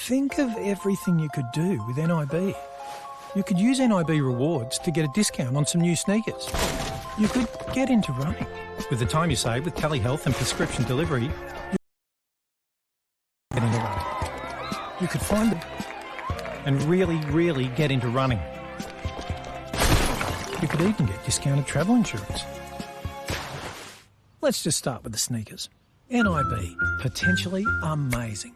Think of everything you could do with NIB. You could use NIB rewards to get a discount on some new sneakers. You could get into running. With the time you save with telehealth and prescription delivery, you could get into running. You could find it and really get into running. You could even get discounted travel insurance. Let's just start with the sneakers. NIB, potentially amazing.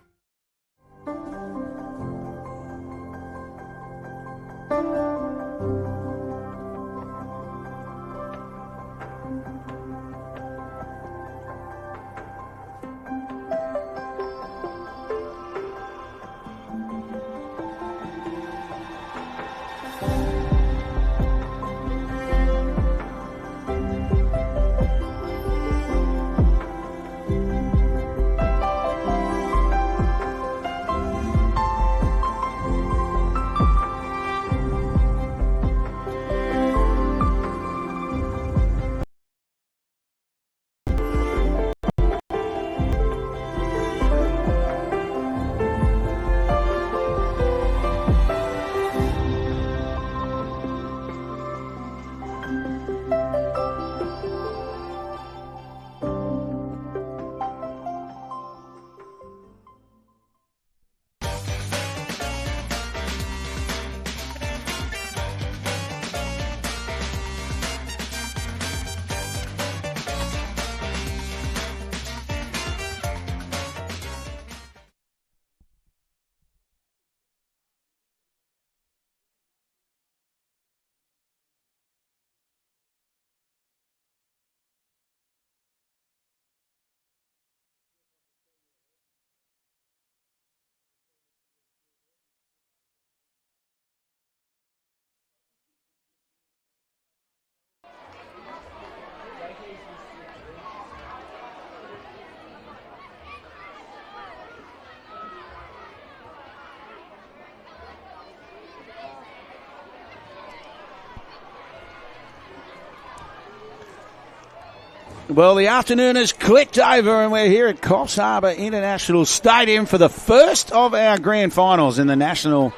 Well, the afternoon has clicked over and we're here at Coffs Harbour International Stadium for the first of our grand finals in the National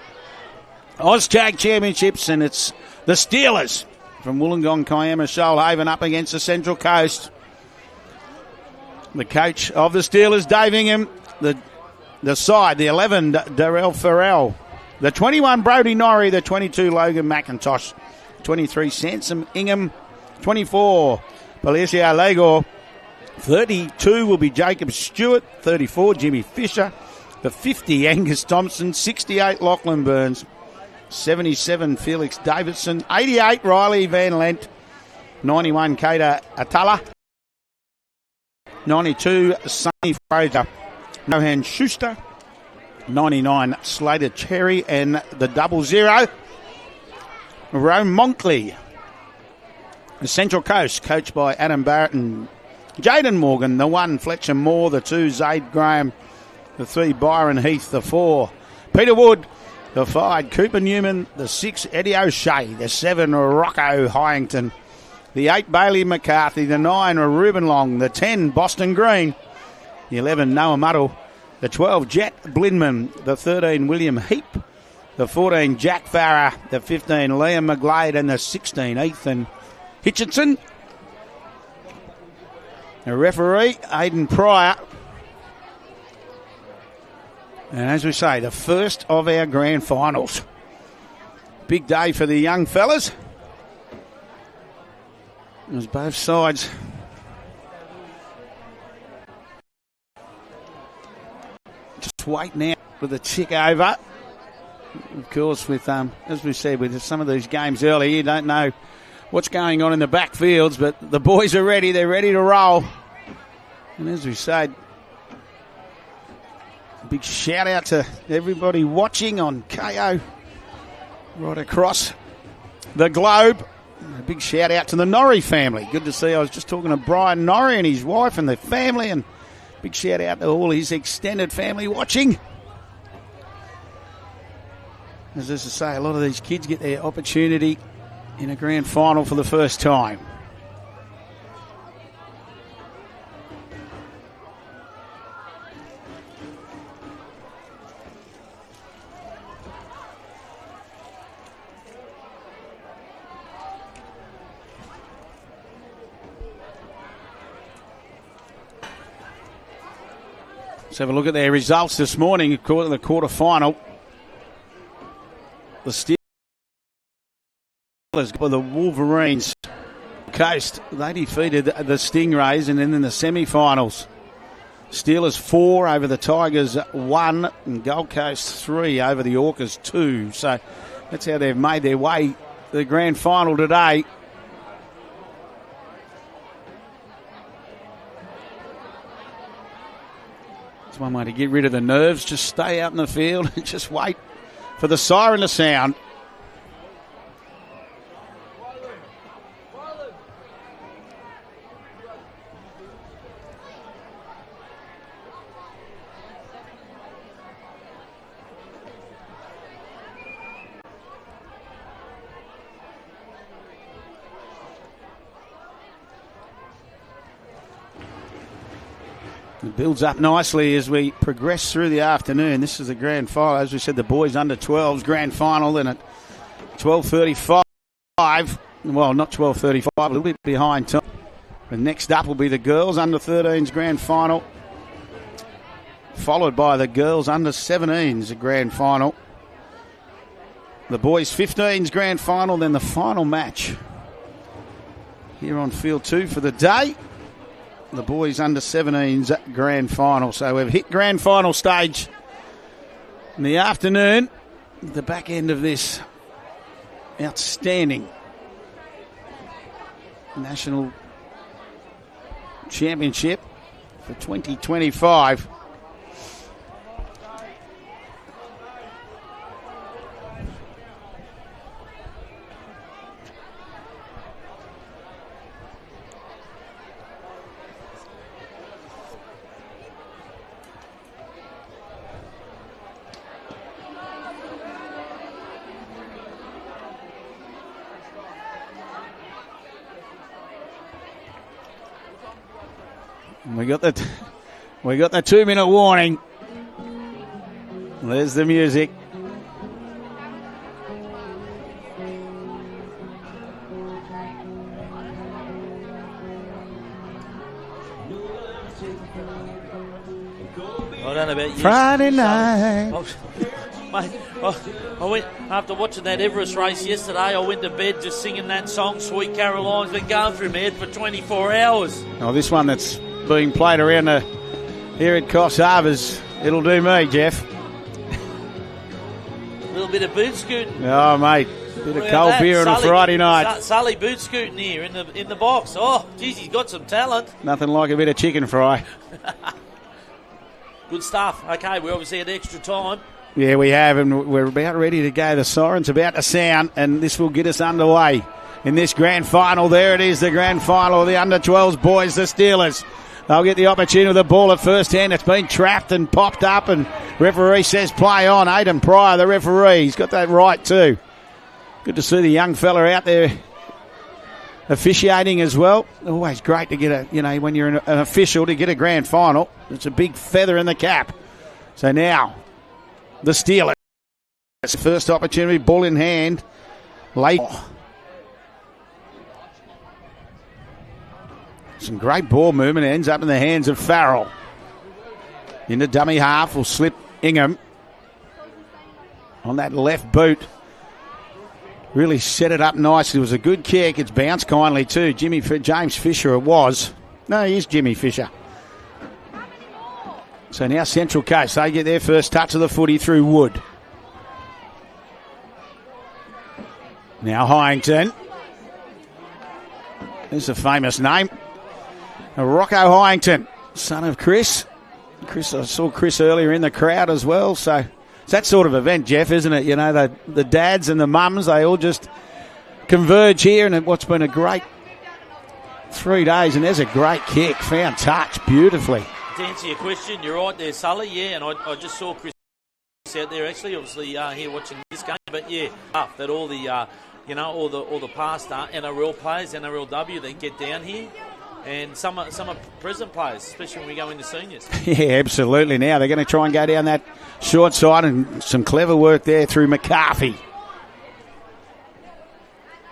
Oztag Championships, and it's the Steelers from Wollongong, Kiama, Shoalhaven up against the Central Coast. The coach of the Steelers, Dave Ingham, the side, the 11, Darrell Farrell, the 21, Brodie Norrie, the 22, Logan McIntosh, 23, Sansom Ingham, 24, Palacio Legor, 32 will be Jacob Stewart, 34 Jimmy Fisher, the 50 Angus Thompson, 68 Lachlan Burns, 77 Felix Davidson, 88 Riley Van Lent, 91 Kader Atala, 92 Sonny Fraser, Johan Schuster, 99 Slater Cherry, and the 00 Rome Monkley. The Central Coast, coached by Adam Barrett and Jaden Morgan. The 1, Fletcher Moore. The 2, Zaid Graham. The 3, Byron Heath. The 4, Peter Wood. The 5, Cooper Newman. The 6, Eddie O'Shea. The 7, Rocco Hyington. The 8, Bailey McCarthy. The 9, Reuben Long. The 10, Boston Green. The 11, Noah Muddle. The 12, Jet Blindman. The 13, William Heap. The 14, Jack Farrer. The 15, Liam McGlade. And the 16, Ethan Hitchinson. The referee, Aidan Pryor. And as we say, the first of our grand finals. Big day for the young fellas. As both sides just wait now for the tick over. Of course, with as we said, with some of these games earlier, you don't know what's going on in the backfields, but the boys are ready. They're ready to roll. And as we said, a big shout out to everybody watching on KO right across the globe. A big shout out to the Norrie family. Good to see. I was just talking to Brian Norrie and his wife and their family, and big shout out to all his extended family watching. As I say, a lot of these kids get their opportunity in a grand final for the first time. Let's have a look at their results this morning. According to the quarterfinal, the Steelers for the Wolverines Coast, they defeated the Stingrays, and then in the semi-finals, Steelers 4 over the Tigers 1, and Gold Coast 3 over the Orcas 2. So that's how they've made their way to the grand final today. It's one way to get rid of the nerves. Just stay out in the field and just wait for the siren to sound. It builds up nicely as we progress through the afternoon. This is the grand final. As we said, the boys under 12s grand final, then at 12:35. Well, not 12:35, a little bit behind time. And next up will be the girls under 13s grand final, followed by the girls under 17s grand final. The boys 15s grand final, then the final match here on field 2 for the day. The boys under 17s grand final. So we've hit grand final stage in the afternoon. The back end of this outstanding national championship for 2025. We got the 2-minute warning. There's the music. I don't know about you. Friday night. Mate, I went after watching that Everest race yesterday. I went to bed just singing that song, "Sweet Caroline's" been going through my head for 24 hours. Oh, this one that's being played around here at Coffs Harbours, it'll do me, Jeff. A little bit of boot scooting. Oh, mate, bit of cold beer on a Friday night. Sully boot scooting here in the box. Oh, geez, he's got some talent. Nothing like a bit of chicken fry. Good stuff. Okay, we obviously had extra time. Yeah, we have, and we're about ready to go. The siren's about to sound, and this will get us underway in this grand final. There it is, the grand final of the under-12s boys, the Steelers. They'll get the opportunity with the ball at first hand. It's been trapped and popped up, and referee says play on. Aidan Pryor, the referee, he's got that right too. Good to see the young fella out there officiating as well. Always great to get when you're an official, to get a grand final. It's a big feather in the cap. So now, the Steelers. First opportunity, ball in hand. Late. Some great ball movement. Ends up in the hands of Farrell. Into dummy half will slip Ingham on that left boot. Really set it up nicely. It was a good kick. It's bounced kindly too. James Fisher it was. No, he is Jimmy Fisher. So now Central Coast, they get their first touch of the footy through Wood. Now Hyington. There's a famous name. Rocco Hyington, son of Chris. I saw Chris earlier in the crowd as well. So it's that sort of event, Jeff, isn't it? You know, the dads and the mums, they all just converge here, and what's been a great 3 days. And there's a great kick, found touch beautifully. To answer your question, you're right there, Sully. Yeah, and I just saw Chris out there actually, obviously here watching this game. But yeah, that all the all the past NRL players, NRLW, that get down here. And some are present players, especially when we go into seniors. Yeah, absolutely. Now they're going to try and go down that short side, and some clever work there through McCarthy.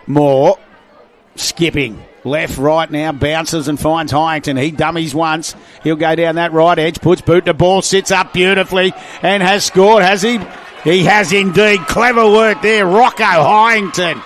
Moore skipping. Left, right now, bounces and finds Hyington. He dummies once. He'll go down that right edge, puts boot to ball, sits up beautifully and has scored, has he? He has indeed. Clever work there, Rocco Hyington.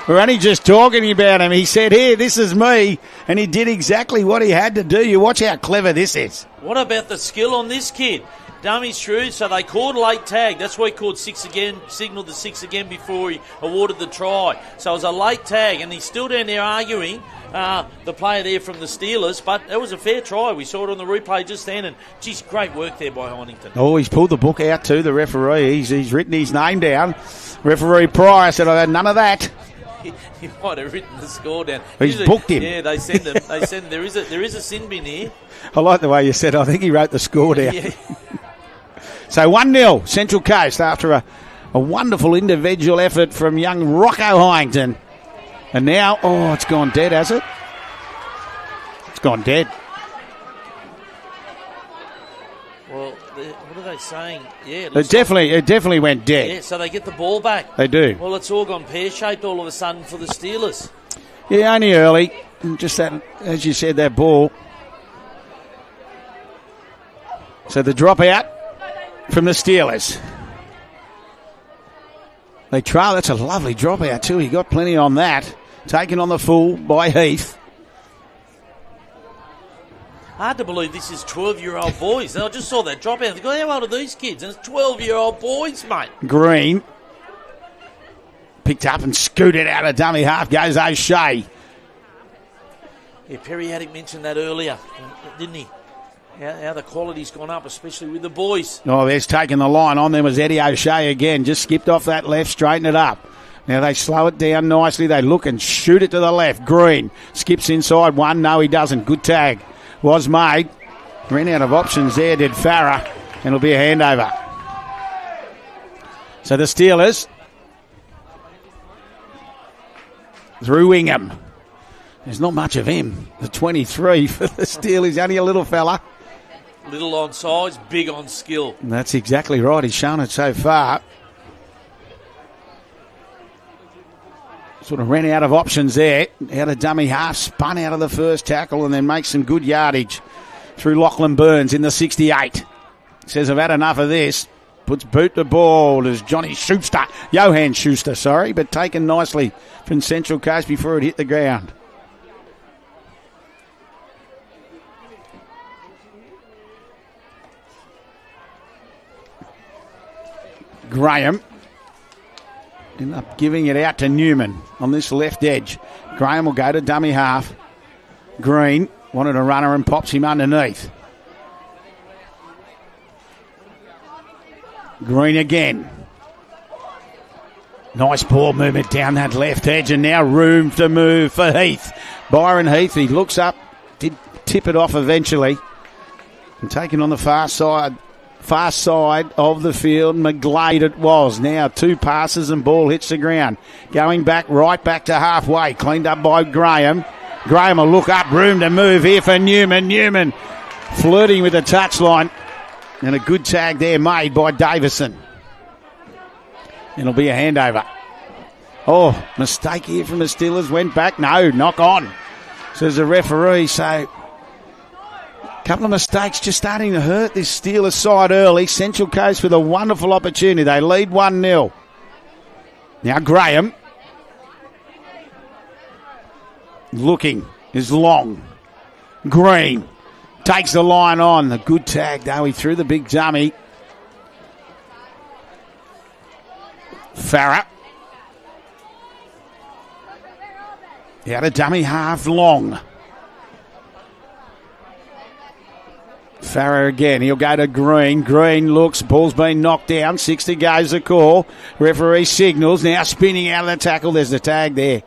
We're only just talking about him. He said, here, this is me. And he did exactly what he had to do. You watch how clever this is. What about the skill on this kid? Dummy's shrewd, so they called late tag. That's why he called 6 again, signalled the 6 again before he awarded the try. So it was a late tag, and he's still down there arguing the player there from the Steelers, but it was a fair try. We saw it on the replay just then, and geez, great work there by Hynington. Oh, he's pulled the book out too, the referee. He's written his name down. Referee Pryor said, I've had none of that. He might have written the score down. He's booked him. Yeah, they send him. There is a sin bin here. I like the way you said, I think he wrote the score down. Yeah. So 1-0 Central Coast after a wonderful individual effort from young Rocco Hyington. And now, it's gone dead, has it? It's gone dead. Well, what are they saying? Yeah, It definitely went dead. Yeah, so they get the ball back. They do. Well, it's all gone pear-shaped all of a sudden for the Steelers. Yeah, only early. Just that, as you said, that ball. So the dropout from the Steelers. They trail. That's a lovely dropout too. He got plenty on that. Taken on the full by Heath. Hard to believe this is 12-year-old boys. I just saw that dropout. How old are these kids? And it's 12-year-old boys, mate. Green. Picked up and scooted out of dummy half. Goes O'Shea. Yeah, Perry Haddock mentioned that earlier, didn't he? How the quality's gone up, especially with the boys. Oh, there's taking the line on. There was Eddie O'Shea again. Just skipped off that left, straightened it up. Now they slow it down nicely. They look and shoot it to the left. Green skips inside one. No, he doesn't. Good tag was made. Ran out of options there, did Farah. And it'll be a handover. So the Steelers through Wingham. There's not much of him. The 23 for the Steelers, only a little fella. Little on size, big on skill. And that's exactly right. He's shown it so far. Sort of ran out of options there. Out of dummy half, spun out of the first tackle and then makes some good yardage through Lachlan Burns in the 68. Says, I've had enough of this. Puts boot to ball as Johnny Schuster. Johan Schuster, sorry, but taken nicely from Central Coast before it hit the ground. Graham end up giving it out to Newman on this left edge. Graham will go to dummy half. Green wanted a runner and pops him underneath. Green again. Nice ball movement down that left edge and now room to move for Heath. Byron Heath, he looks up, did tip it off eventually. And taken on the far side of the field. McGlade it was. Now 2 passes and ball hits the ground. Going back, right back to halfway. Cleaned up by Graham. Graham will look up. Room to move here for Newman. Newman flirting with the touchline. And a good tag there made by Davison. It'll be a handover. Oh, mistake here from the Steelers. Went back. No, knock on, says the referee. So couple of mistakes just starting to hurt this Steelers side early. Central Coast with a wonderful opportunity. They lead 1-0. Now Graham. Looking is long. Green takes the line on. The good tag though. He threw the big dummy. Farah. He had a dummy half long. Farah again. He'll go to Green. Green looks. Ball's been knocked down. 60 goes the call. Referee signals. Now spinning out of the tackle. There's the tag there.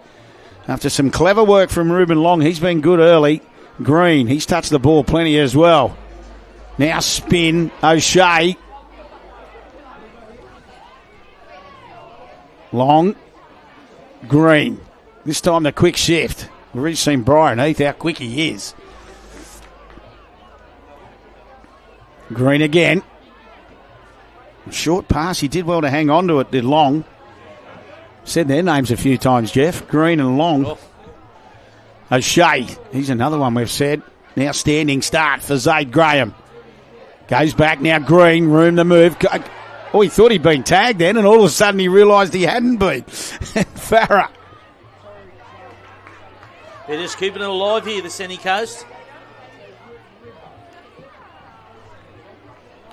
After some clever work from Ruben Long. He's been good early. Green. He's touched the ball plenty as well. Now spin. O'Shea. Long. Green. This time the quick shift. We've already seen Brian Heath how quick he is. Green again. Short pass. He did well to hang on to it, did Long. Said their names a few times, Jeff. Green and Long. Oh. O'Shea, he's another one we've said. Now standing start for Zaid Graham. Goes back now, Green, room to move. Oh, he thought he'd been tagged then, and all of a sudden he realised he hadn't been. Farah. They're just keeping it alive here, the Sunny Coast.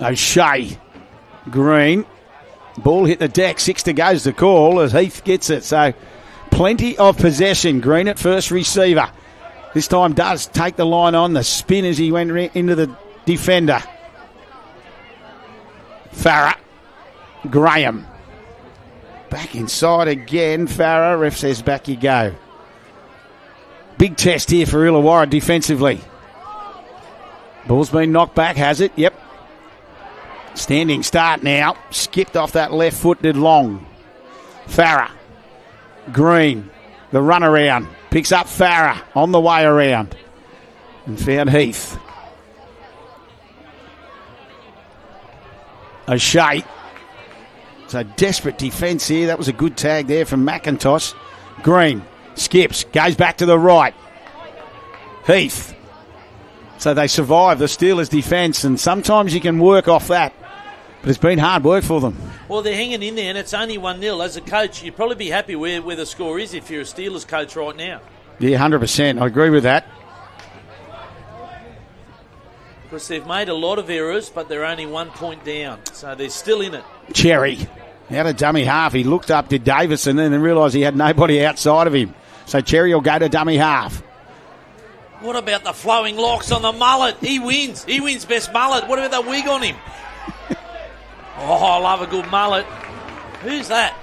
O'Shea, Green. Ball hit the deck, 6 to go's the call as Heath gets it. So plenty of possession. Green at first receiver. This time does take the line on the spin as he went into the defender. Farah. Graham. Back inside again. Farah. Ref says back you go. Big test here for Illawarra defensively. Ball's been knocked back, has it? Yep. Standing start now. Skipped off that left foot, did long. Farah. Green. The run around. Picks up Farah on the way around. And found Heath. O'Shea. It's a desperate defence here. That was a good tag there from McIntosh. Green. Skips. Goes back to the right. Heath. So they survive the Steelers' defence, and sometimes you can work off that. But it's been hard work for them. Well, they're hanging in there, and it's only 1-0. As a coach, you'd probably be happy where the score is if you're a Steelers coach right now. Yeah, 100%. I agree with that. Because they've made a lot of errors, but they're only 1 point down. So they're still in it. Cherry. Out of dummy half. He looked up to Davison and then realised he had nobody outside of him. So Cherry will go to dummy half. What about the flowing locks on the mullet? He wins. He wins best mullet. What about the wig on him? Oh, I love a good mullet. Who's that?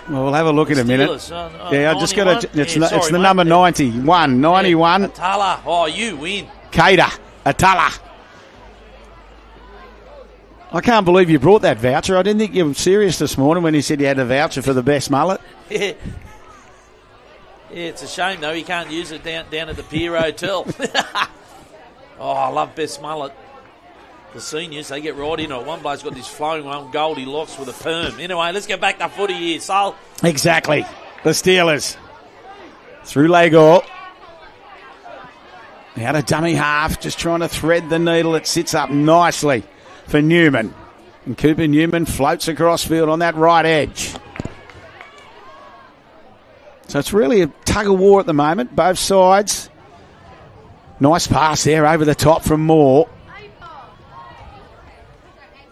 Well, we'll have a look in a minute. Yeah, I just got to. It's the mate, number 91. 91. Atala. Oh, you win. Cater. Atala. I can't believe you brought that voucher. I didn't think you were serious this morning when you said you had a voucher for the best mullet. Yeah. Yeah, it's a shame, though. You can't use it down at the Pier Hotel. Oh, I love best mullet. The seniors, they get right into it. One bloke's got this flowing one, goldy locks with a perm. Anyway, let's get back to footy here, Sol. Exactly. The Steelers. Through Legor. Out of dummy half, just trying to thread the needle. It sits up nicely for Newman. And Cooper Newman floats across field on that right edge. So it's really a tug of war at the moment, both sides. Nice pass there over the top from Moore.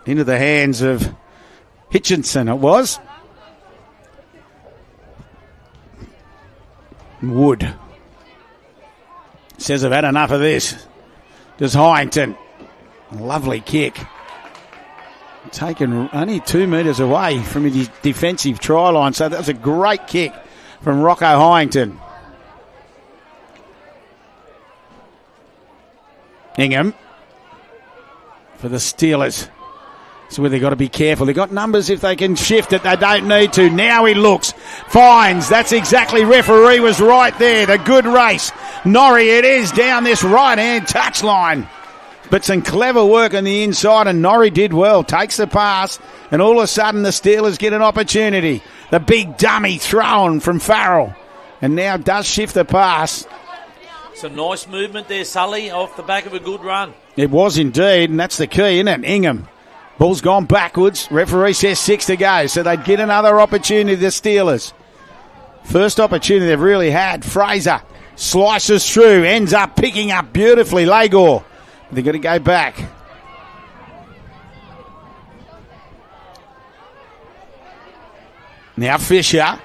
Into the hands of Hitchinson, it was. Wood. Says I've had enough of this. Does Hyington. Lovely kick. Taken only 2 metres away from his defensive try line. So that was a great kick from Rocco Hyington. Ingham for the Steelers. So where they've got to be careful. They've got numbers if they can shift it. They don't need to. Now he looks. Finds. That's exactly. Referee was right there. The good race. Norrie it is down this right-hand touchline. But some clever work on the inside, and Norrie did well. Takes the pass, and all of a sudden the Steelers get an opportunity. The big dummy thrown from Farrell. And now does shift the pass. Some nice movement there, Sully, off the back of a good run. It was indeed, and that's the key, isn't it? Ingham. Ball's gone backwards. Referee says 6 to go, so they'd get another opportunity, the Steelers. First opportunity they've really had. Fraser slices through, ends up picking up beautifully. Legor. They've got to go back. Now Fisher.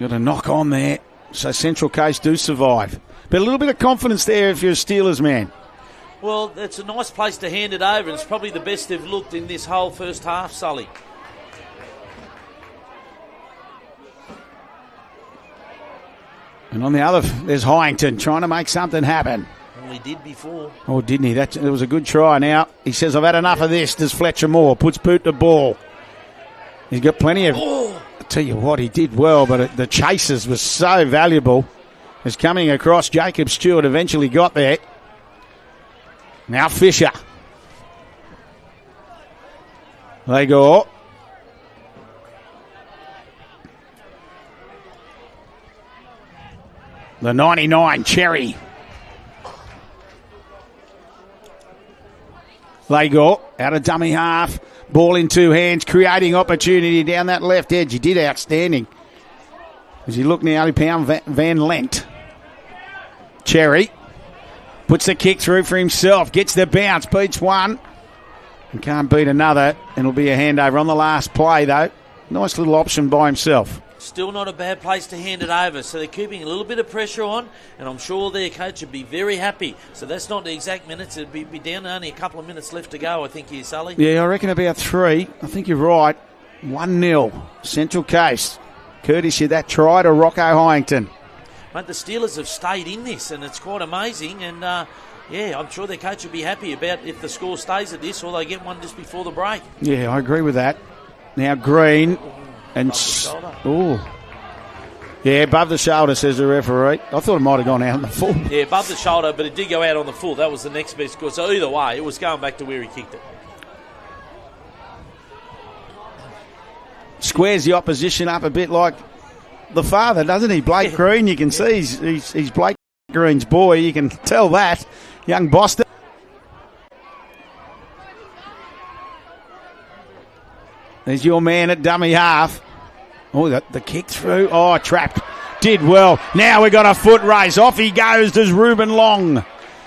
Got a knock on there. So Central Coast do survive. But a little bit of confidence there if you're a Steelers man. Well, it's a nice place to hand it over. It's probably the best they've looked in this whole first half, Sully. And on the other, there's Hyington trying to make something happen. Well, he did before. Oh, didn't he? That was a good try. Now, he says, I've had enough of this. Does Fletcher Moore. Puts boot to ball. He's got plenty of... Oh. I tell you what, he did well, but the chases was so valuable. As coming across, Jacob Stewart eventually got there. Now Fisher. They go. The 99, Cherry. Legor out of dummy half. Ball in two hands, creating opportunity down that left edge. He did outstanding. As you look now, pound Van Lent. Cherry puts the kick through for himself. Gets the bounce, beats one. And can't beat another. It'll be a handover on the last play, though. Nice little option by himself. Still not a bad place to hand it over. So they're keeping a little bit of pressure on, and I'm sure their coach would be very happy. So that's not the exact minutes. It'd be down to only a couple of minutes left to go, I think, here, Sully. Yeah, I reckon about 3. I think you're right. 1-0, Central Coast. Courtesy of that try to Rocco Hyington. Mate, the Steelers have stayed in this, and it's quite amazing. And, yeah, I'm sure their coach would be happy about if the score stays at this or they get one just before the break. Yeah, I agree with that. Now Green. And yeah, above the shoulder, says the referee. I thought it might have gone out on the full. Yeah, above the shoulder, but it did go out on the full. That was the next best score. So either way, it was going back to where he kicked it. Squares the opposition up a bit like the father, doesn't he? Blake Green, you can see he's Blake Green's boy. You can tell that. Young Boston. There's your man at dummy half. Oh, the kick through. Oh, trapped. Did well. Now we got a foot race. Off he goes. Does Ruben Long.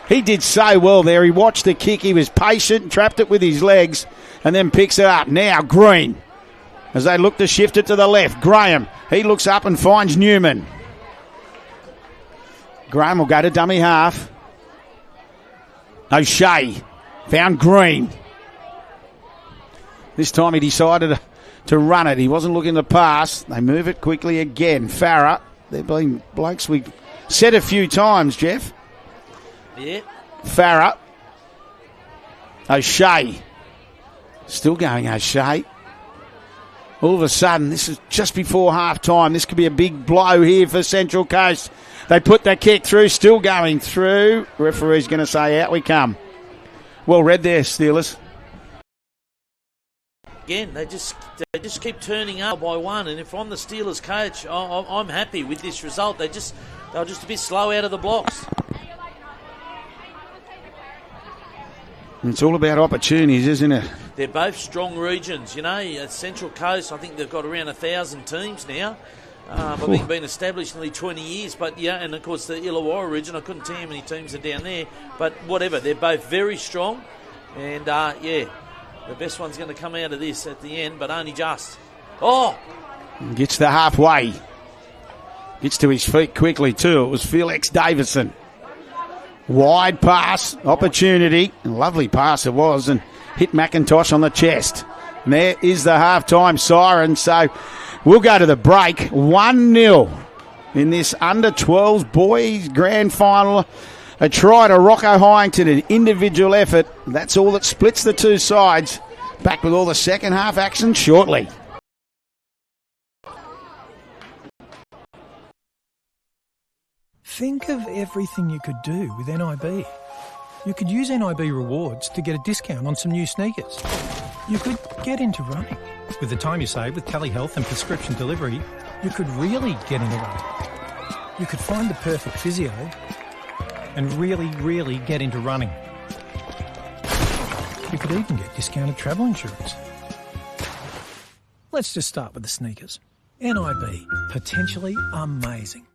He did so well there. He watched the kick. He was patient, trapped it with his legs, and then picks it up. Now Green. As they look to shift it to the left. Graham. He looks up and finds Newman. Graham will go to dummy half. O'Shea. Found Green. This time he decided to run it. He wasn't looking to pass. They move it quickly again. Farah. They've been blokes we've said a few times, Jeff. Yeah. Farah. O'Shea. Still going, O'Shea. All of a sudden, this is just before half time. This could be a big blow here for Central Coast. They put that kick through. Still going through. Referee's going to say, out we come. Well read there, Steelers. Again, they just keep turning up by one, and if I'm the Steelers coach, I'm happy with this result. They're just a bit slow out of the blocks. It's all about opportunities, isn't it? They're both strong regions, you know. At Central Coast, I think they've got around 1,000 teams now. I think been established nearly 20 years, but yeah, and of course the Illawarra region, I couldn't tell you how many teams are down there, but whatever, they're both very strong, and yeah. The best one's going to come out of this at the end, but only just. Oh! Gets to halfway. Gets to his feet quickly, too. It was C.ex Davison. Wide pass, opportunity. Lovely pass it was, and hit McIntosh on the chest. And there is the halftime siren. So we'll go to the break. 1-0 in this under-12s boys grand final. A try to Rocco Hyington, an individual effort. That's all that splits the two sides. Back with all the second half action shortly. Think of everything you could do with NIB. You could use NIB rewards to get a discount on some new sneakers. You could get into running. With the time you save with telehealth and prescription delivery, you could really get into running. You could find the perfect physio and really get into running. You could even get discounted travel insurance. Let's just start with the sneakers. NIB, potentially amazing.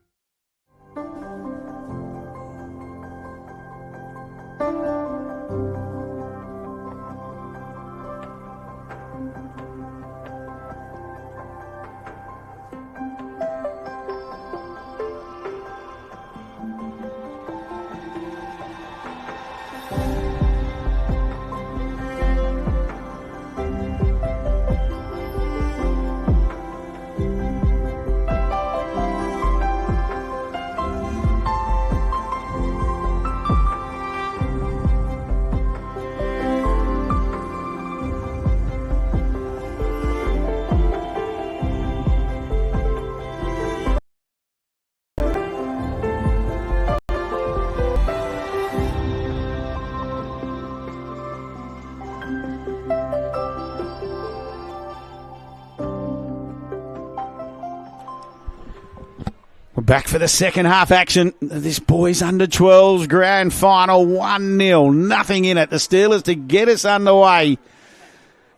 Back for the second half action. This boys under 12s grand final 1-0. Nothing in it. The Steelers to get us underway.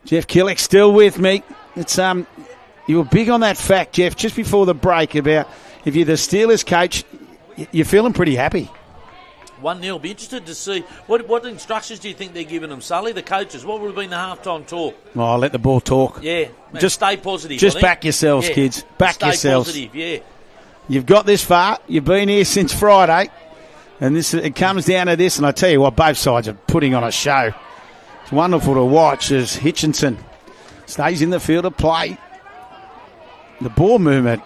Jeff Killick still with me. It's you were big on that fact, Jeff, just before the break about if you're the Steelers coach, you're feeling pretty happy. 1-0. Be interested to see what instructions do you think they're giving them, Sully? The coaches. What would have been the halftime talk? Oh, I'll let the ball talk. Yeah, just stay positive. Just back yourselves, kids. Back yourselves. Stay positive. Yeah. You've got this far. You've been here since Friday. And it comes down to this. And I tell you what, both sides are putting on a show. It's wonderful to watch as Hitchinson stays in the field of play. The ball movement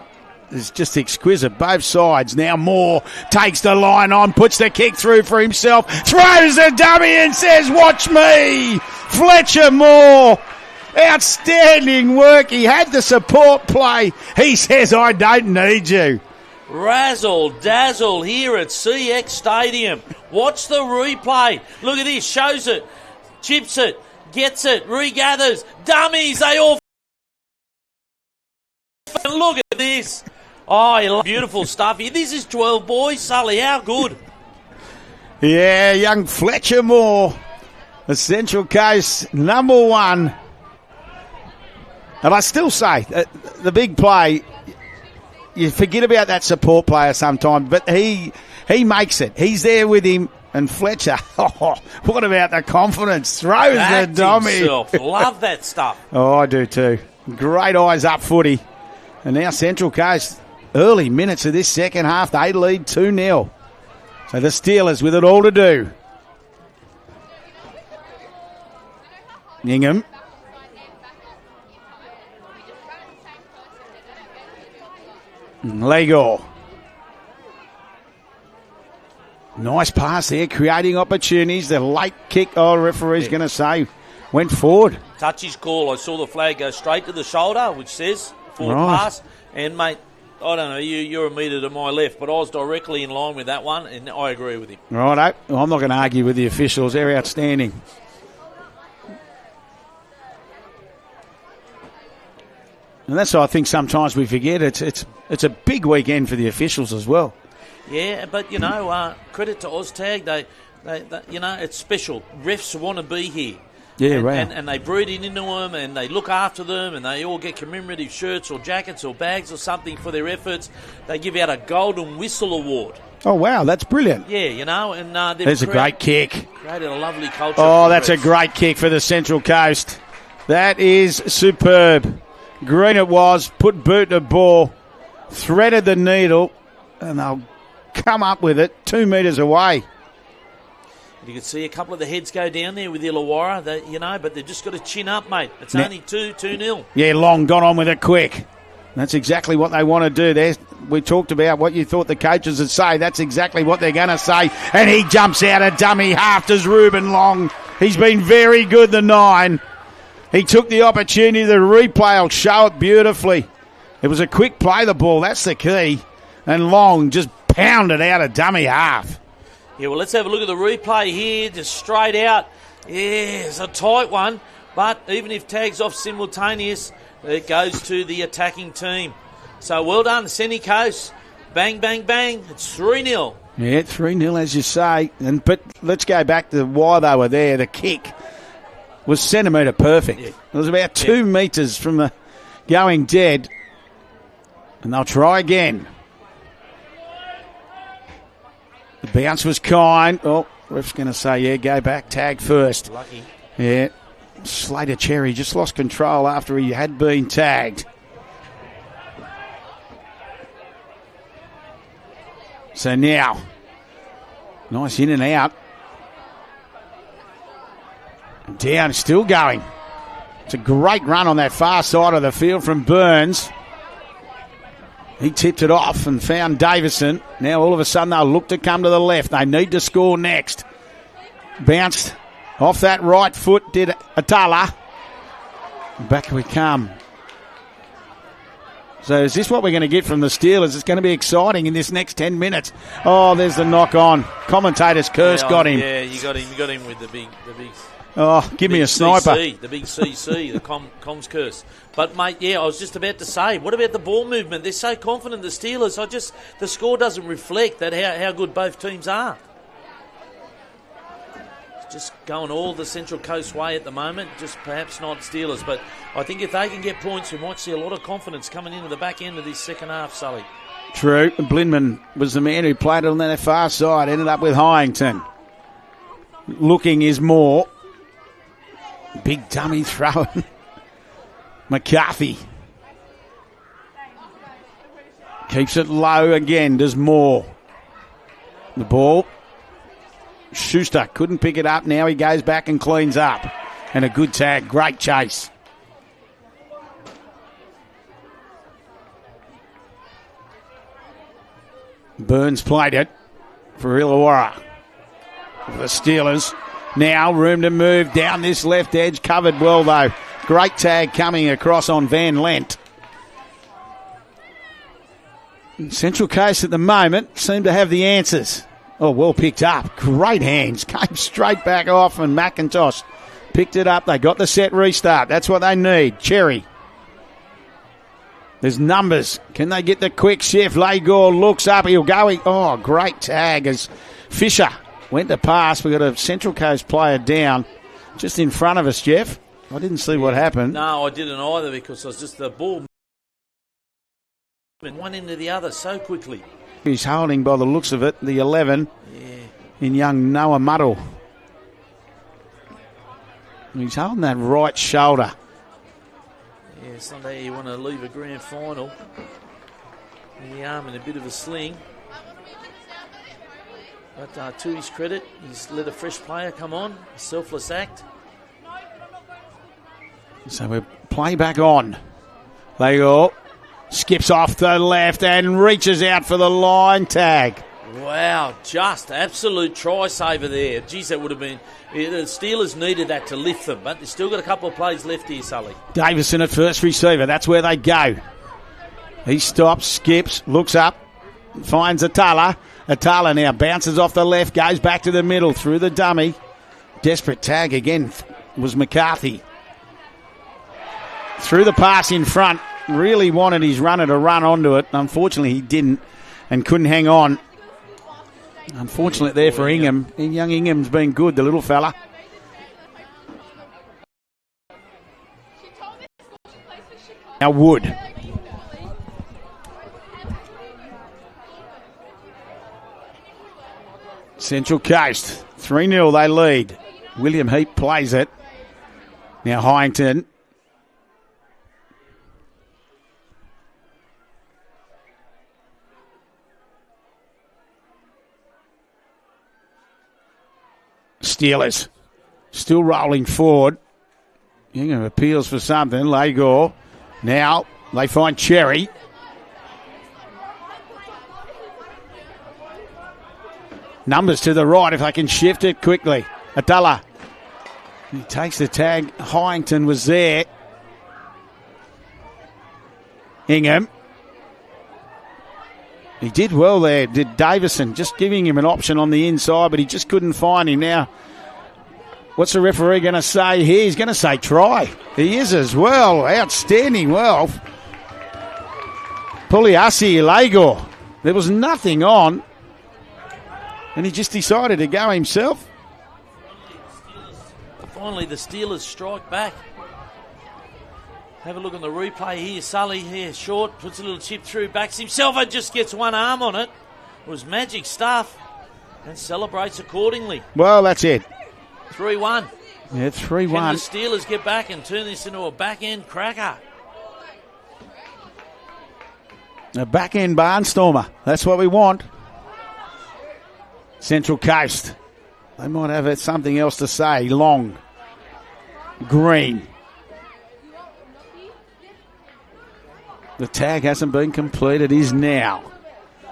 is just exquisite. Both sides. Now Moore takes the line on, puts the kick through for himself, throws a dummy and says, "Watch me." Fletcher Moore. Outstanding work. He had the support play. He says, "I don't need you." Razzle dazzle here at C.ex Stadium. Watch the replay. Look at this. Shows it. Chips it. Gets it. Regathers. Dummies. They all look at this. Oh, beautiful stuff here. This is 12 boys, Sully. How good. Yeah, young Fletcher Moore. The Central Coast number one. And I still say, the big play, you forget about that support player sometimes, but he makes it. He's there with him. And Fletcher, what about the confidence? Throws the dummy. Himself. Love that stuff. Oh, I do too. Great eyes up footy. And now Central Coast, early minutes of this second half, they lead 2-0. So the Steelers with it all to do. Ingham. Lego. Nice pass there, creating opportunities. The late kick, referee's going to say, went forward. Touchy's call. I saw the flag go straight to the shoulder, which says forward pass. And, mate, I don't know, you're a metre to my left, but I was directly in line with that one, and I agree with him. Righto. I'm not going to argue with the officials. They're outstanding. And that's what I think sometimes we forget. It's a big weekend for the officials as well. Yeah, but, credit to Oztag. They it's special. Refs want to be here. Yeah, right. And they breed it into them, and they look after them, and they all get commemorative shirts or jackets or bags or something for their efforts. They give out a Golden Whistle Award. Oh, wow, that's brilliant. Yeah, and there's a great kick. Created a lovely culture. Oh, that's a great kick for the Central Coast. That is superb. Green it was, put boot to ball, threaded the needle, and they'll come up with it 2 metres away. You can see a couple of the heads go down there with Illawarra, but they've just got to chin up, mate. It's only 2-0. Yeah, Long got on with it quick. That's exactly what they want to do there. We talked about what you thought the coaches would say. That's exactly what they're going to say. And he jumps out a dummy half. Does Ruben Long. He's been very good, the 9. He took the opportunity. The replay will show it beautifully. It was a quick play, the ball. That's the key. And Long just pounded out a dummy half. Yeah, well, let's have a look at the replay here. Just straight out. Yeah, it's a tight one. But even if tags off simultaneous, it goes to the attacking team. So well done, Central Coast. Bang, bang, bang. It's 3-0. Yeah, 3-0 as you say. But let's go back to why they were there. The kick was centimetre perfect. Yeah. It was about 2 metres from the going dead. And they'll try again. The bounce was kind. Oh, ref's going to say, go back, tag first. Lucky. Yeah. Slater Cherry just lost control after he had been tagged. So now, nice in and out. Down, still going. It's a great run on that far side of the field from Burns. He tipped it off and found Davison. Now all of a sudden they'll look to come to the left. They need to score next. Bounced off that right foot, did Atala. Back we come. So is this what we're going to get from the Steelers? It's going to be exciting in this next 10 minutes. Oh, there's the knock on. Commentator's curse got him. Yeah, you got him with the big Oh, give me a sniper. The big CC, the comms curse. But, mate, yeah, I was just about to say, what about the ball movement? They're so confident, the Steelers. The score doesn't reflect that how good both teams are. It's just going all the Central Coast way at the moment, just perhaps not Steelers. But I think if they can get points, we might see a lot of confidence coming into the back end of this second half, Sully. True. Blindman was the man who played it on their far side, ended up with Hyington. Looking is more. Big dummy throw. McCarthy keeps it low again. Does more. The ball. Schuster couldn't pick it up. Now he goes back and cleans up. And a good tag. Great chase. Burns played it for Illawarra. The Steelers. Now room to move down this left edge. Covered well, though. Great tag coming across on Van Lent. Central Coast at the moment seem to have the answers. Oh, well picked up. Great hands. Came straight back off, and McIntosh picked it up. They got the set restart. That's what they need. Cherry. There's numbers. Can they get the quick shift? Legor looks up. He'll go. Oh, great tag as Fisher went to pass. We got a Central Coast player down just in front of us, Jeff. I didn't see what happened. No, I didn't either because I was just the ball moving one into the other so quickly. He's holding, by the looks of it, the 11 in young Noah Muddle. He's holding that right shoulder. Yeah, someday you want to leave a grand final. The arm in a bit of a sling. But to his credit, he's let a fresh player come on. A selfless act. So we play back on. They go. Skips off the left and reaches out for the line tag. Wow, just absolute try saver there. Geez, that would have been... The Steelers needed that to lift them, but they've still got a couple of plays left here, Sully. Davison at first receiver. That's where they go. He stops, skips, looks up, finds Atala. Atala now bounces off the left, goes back to the middle through the dummy. Desperate tag again was McCarthy. Through the pass in front. Really wanted his runner to run onto it. Unfortunately, he didn't and couldn't hang on. Unfortunate there for Ingham. Young Ingham's been good, the little fella. Now Wood. Central Coast, 3-0 they lead. William Heap plays it. Now Hyington. Steelers still rolling forward. Ingham appeals for something. Legor. Now they find Cherry. Numbers to the right if they can shift it quickly. Atala. He takes the tag. Hyington was there. Ingham. He did well there, did Davison, just giving him an option on the inside, but he just couldn't find him. Now, what's the referee going to say here? He's going to say try. He is as well. Outstanding. Well, Pugliasi Legor. There was nothing on, and he just decided to go himself. Finally, the Steelers strike back. Have a look on the replay here. Sully here, short, puts a little chip through, backs himself and just gets one arm on it. It was magic stuff and celebrates accordingly. Well, that's it. 3-1. Yeah, 3-1. Can the Steelers get back and turn this into a back-end cracker? A back-end barnstormer. That's what we want. Central Coast. They might have something else to say. Long. Green. The tag hasn't been completed. It is now.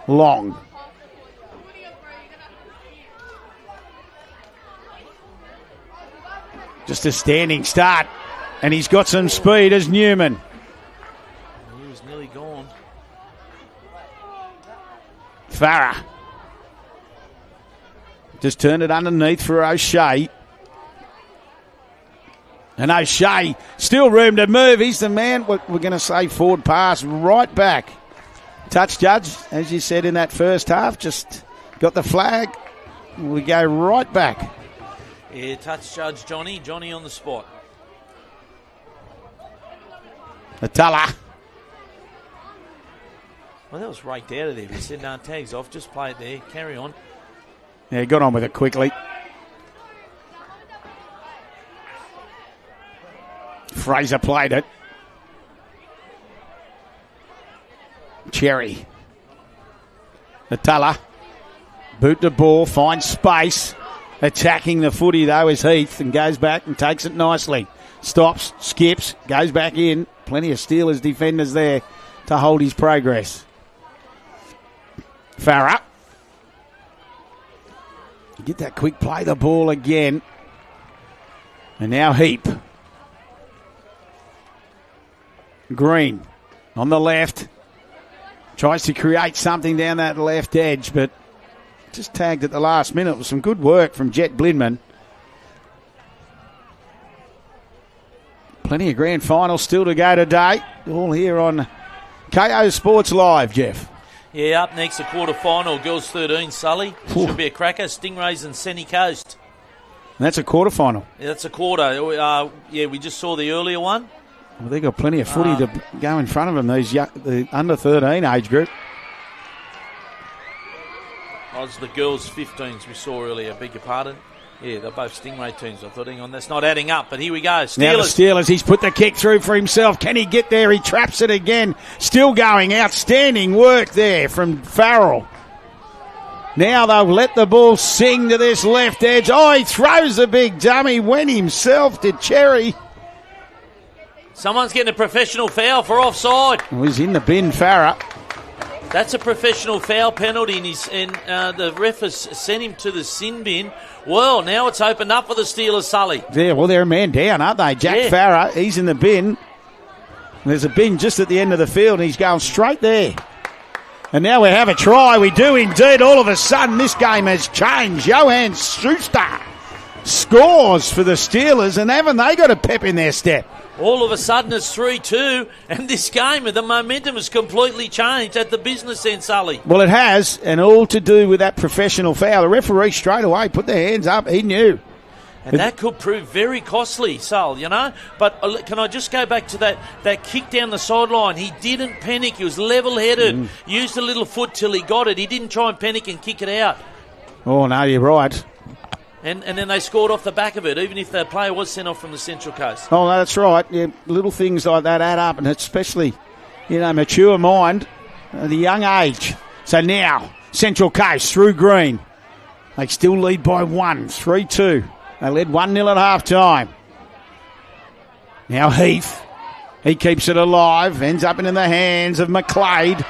Long. Just a standing start. And he's got some speed as Newman. He was nearly gone. Farah. Just turned it underneath for O'Shea. And O'Shea, still room to move. He's the man. We're going to say forward pass right back. Touch judge, as you said in that first half, just got the flag. We go right back. Yeah, touch judge Johnny. Johnny on the spot. Atala. Well, that was raked out of there. He said, no, tag's off. Just play it there. Carry on. Yeah, got on with it quickly. Fraser played it. Cherry. Atala. Boot the ball, finds space. Attacking the footy, though, is Heath, and goes back and takes it nicely. Stops, skips, goes back in. Plenty of Steelers defenders there to hold his progress. Farah. Get that quick play, the ball again. And now Heap. Green on the left. Tries to create something down that left edge, but just tagged at the last minute with some good work from Jet Blindman. Plenty of grand finals still to go today. All here on KO Sports Live, Jeff. Yeah, up next, the quarter-final. Girls 13, Sully. Should be a cracker. Stingrays and Sunny Coast. And that's a quarter-final. Yeah, that's a quarter. We just saw the earlier one. Well, they've got plenty of footy to go in front of them, the under-13 age group. Oh, it's the girls' 15s we saw earlier, beg your pardon. Yeah, they're both Stingray teams. I thought, hang on, that's not adding up, but here we go. Steelers. Now the Steelers, he's put the kick through for himself. Can he get there? He traps it again. Still going. Outstanding work there from Farrell. Now they'll let the ball sing to this left edge. Oh, he throws a big dummy. Went himself to Cherry. Someone's getting a professional foul for offside. Oh, he's in the bin, Farah. That's a professional foul penalty, and the ref has sent him to the sin bin. Well, now it's opened up for the Steelers, Sully. Yeah, well, they're a man down, aren't they? Jack Farah, he's in the bin. There's a bin just at the end of the field, and he's going straight there. And now we have a try. We do indeed. All of a sudden, this game has changed. Johan Schuster scores for the Steelers, and haven't they got a pep in their step? All of a sudden, it's 3-2, and this game, the momentum has completely changed at the business end, Sully. Well, it has, and all to do with that professional foul. The referee straight away put their hands up. He knew. And that could prove very costly, Sul, you know. But can I just go back to that kick down the sideline? He didn't panic. He was level-headed. Used a little foot till he got it. He didn't try and panic and kick it out. Oh, no, you're right. And then they scored off the back of it, even if the player was sent off from the Central Coast. Oh, no, that's right. Yeah, little things like that add up, and especially, mature mind at a young age. So now, Central Coast through Green. They still lead by 1, 3-2. They led 1-0 at half-time. Now Heath. He keeps it alive. Ends up in the hands of McGlade.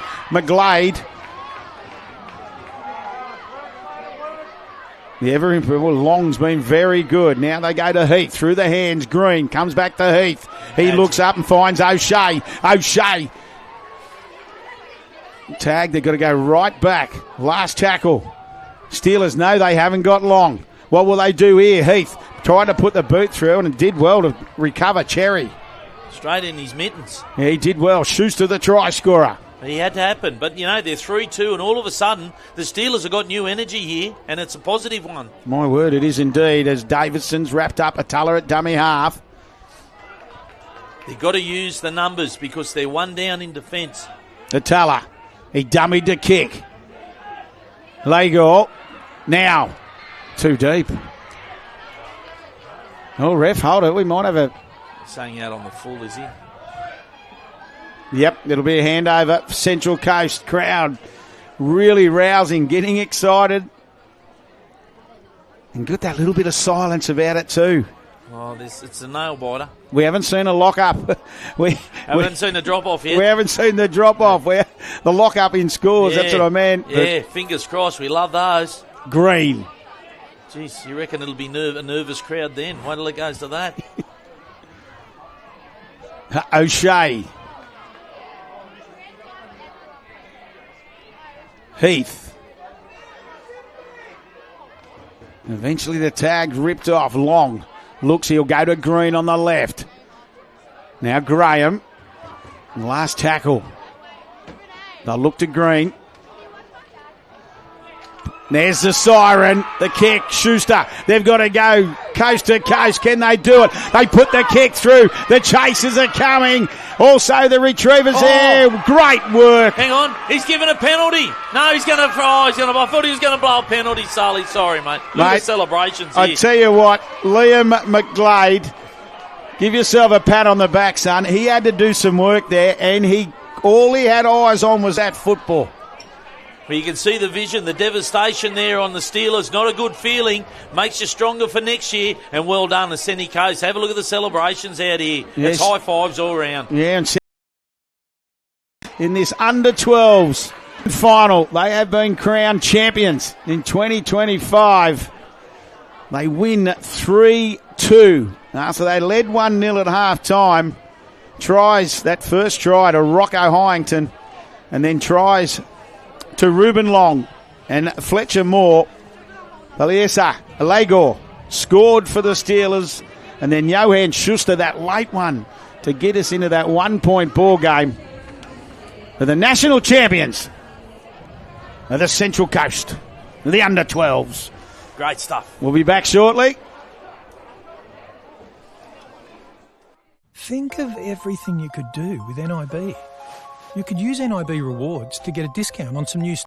The ever-improved Long's been very good. Now they go to Heath. Through the hands. Green comes back to Heath. He looks up and finds O'Shea. Tag. They've got to go right back. Last tackle. Steelers know they haven't got long. What will they do here? Heath tried to put the boot through and did well to recover Cherry. Straight in his mittens. Yeah, he did well. Schuster the try scorer. He had to happen. But, they're 3-2 and all of a sudden the Steelers have got new energy here and it's a positive one. My word, it is indeed, as Davidson's wrapped up Atala at dummy half. They've got to use the numbers because they're one down in defence. Atala, he dummied the kick. Legor, now, too deep. Oh, ref, hold it. We might have a... Saying out on the full, is he? Yep, it'll be a handover. Central Coast crowd really rousing, getting excited. And got that little bit of silence about it too. Oh, it's a nail biter. We haven't seen a lock-up. we haven't seen the drop-off yet. We haven't seen the drop-off. The lock-up in scores, that's what I meant. Yeah, fingers crossed. We love those. Green. Jeez, you reckon it'll be a nervous crowd then? Wait till it goes to that. O'Shea. Heath. Eventually the tag ripped off. Long Looks he'll go to Green on the left. Now Graham. Last tackle. They'll look to Green. There's the siren, the kick, Schuster. They've got to go coast to coast. Can they do it? They put the kick through. The chasers are coming. Also the retrievers there. Great work. Hang on, he's given a penalty. No, he's going to. I thought he was going to blow a penalty, Sully. Sorry, mate. Look at the celebrations here. I tell you what, Liam McGlade, give yourself a pat on the back, son. He had to do some work there, and all he had eyes on was that football. Well, you can see the vision, the devastation there on the Steelers. Not a good feeling. Makes you stronger for next year. And well done, the Sunny Coast. Have a look at the celebrations out here. Yes. It's high fives all around. Yeah, and in this under-12s final, they have been crowned champions in 2025. They win 3-2. So they led 1-0 at half-time. Tries, that first try to Rocco Hyington, and then tries to Ruben Long and Fletcher Moore. Valiesa Alagor scored for the Steelers, and then Johan Schuster, that late one to get us into that 1-point ball game. For the national champions of the Central Coast, the under-12s. Great stuff. We'll be back shortly. Think of everything you could do with NIB. You could use NIB rewards to get a discount on some new